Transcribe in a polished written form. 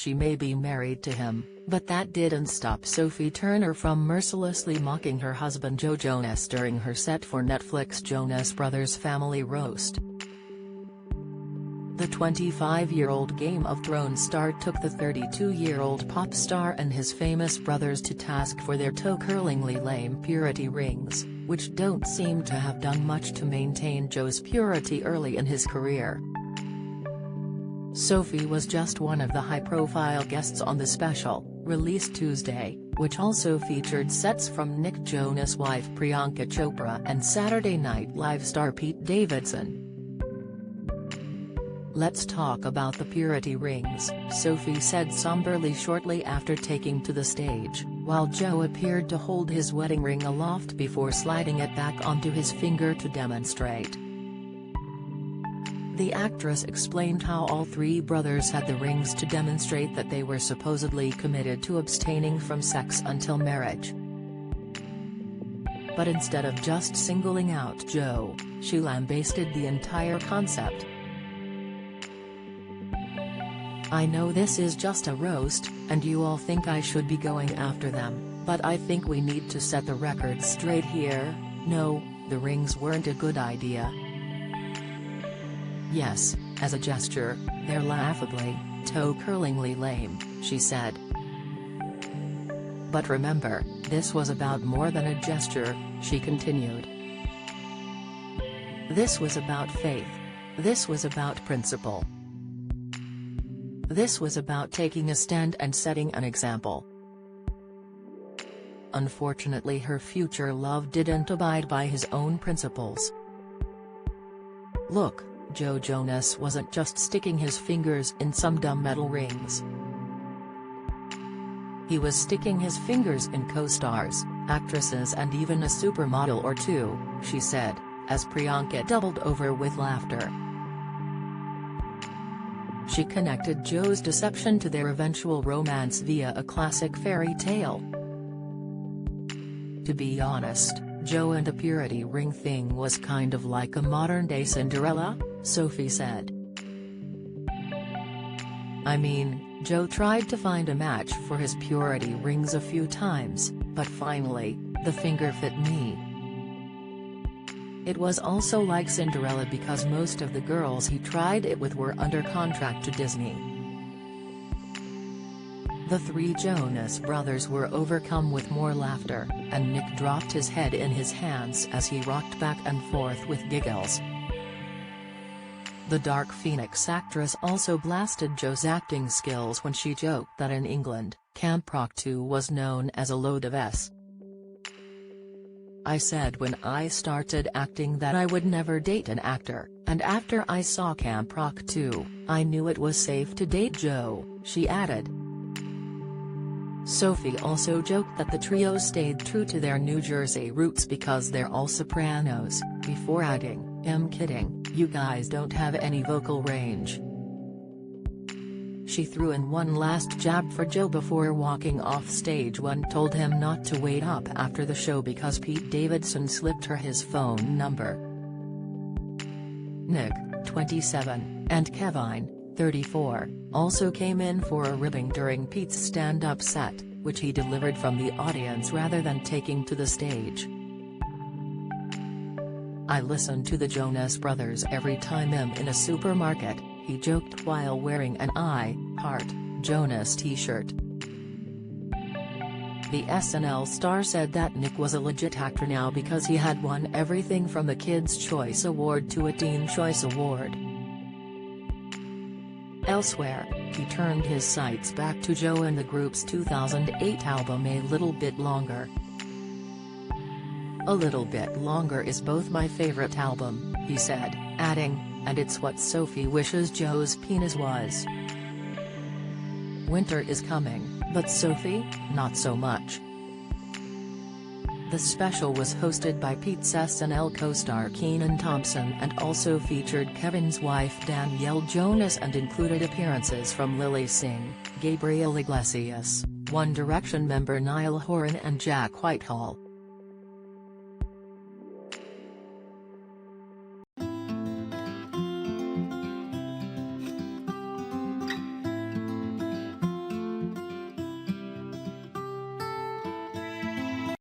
she may be married to him, but that didn't stop Sophie Turner from mercilessly mocking her husband Joe Jonas during her set for Netflix Jonas Brothers Family Roast. The 25-year-old Game of Thrones star took the 32-year-old pop star and his famous brothers to task for their toe-curlingly lame purity rings, which don't seem to have done much to maintain Joe's purity early in his career. Sophie was just one of the high-profile guests on the special, released Tuesday, which also featured sets from Nick Jonas' wife Priyanka Chopra and Saturday Night Live star Pete Davidson. "Let's talk about the purity rings," Sophie said somberly shortly after taking to the stage, while Joe appeared to hold his wedding ring aloft before sliding it back onto his finger to demonstrate. The actress explained how all three brothers had the rings to demonstrate that they were supposedly committed to abstaining from sex until marriage. But instead of just singling out Joe, she lambasted the entire concept. "I know this is just a roast, and you all think I should be going after them, but I think we need to set the record straight here. No, the rings weren't a good idea. Yes, as a gesture, they're laughably, toe-curlingly lame," she said. "But remember, this was about more than a gesture," she continued. "This was about faith. This was about principle. This was about taking a stand and setting an example." Unfortunately, her future love didn't abide by his own principles. "Look, Joe Jonas wasn't just sticking his fingers in some dumb metal rings. He was sticking his fingers in co-stars, actresses and even a supermodel or two," she said, as Priyanka doubled over with laughter. She connected Joe's deception to their eventual romance via a classic fairy tale. "To be honest, Joe and the purity ring thing was kind of like a modern-day Cinderella," Sophie said. "I mean, Joe tried to find a match for his purity rings a few times, but finally, the finger fit me. It was also like Cinderella because most of the girls he tried it with were under contract to Disney." The three Jonas brothers were overcome with more laughter, and Nick dropped his head in his hands as he rocked back and forth with giggles. The Dark Phoenix actress also blasted Joe's acting skills when she joked that in England, Camp Rock 2 was known as a load of S. "I said when I started acting that I would never date an actor, and after I saw Camp Rock 2, I knew it was safe to date Joe," she added. Sophie also joked that the trio stayed true to their New Jersey roots because they're all sopranos, before adding, "I'm kidding, you guys don't have any vocal range." She threw in one last jab for Joe before walking off stage and told him not to wait up after the show because Pete Davidson slipped her his phone number. Nick, 27, and Kevin, 34, also came in for a ribbing during Pete's stand-up set, which he delivered from the audience rather than taking to the stage. "I listen to the Jonas Brothers every time I'm in a supermarket," he joked while wearing an I Heart Jonas t-shirt. The SNL star said that Nick was a legit actor now because he had won everything from a Kids' Choice Award to a Teen Choice Award. Elsewhere, he turned his sights back to Joe and the group's 2008 album A Little Bit Longer. "A Little Bit Longer is both my favorite album," he said, adding, "and it's what Sophie wishes Joe's penis was. Winter is coming, but Sophie, not so much." The special was hosted by Pete's SNL co-star Kenan Thompson and also featured Kevin's wife Danielle Jonas and included appearances from Lily Singh, Gabriel Iglesias, One Direction member Niall Horan and Jack Whitehall.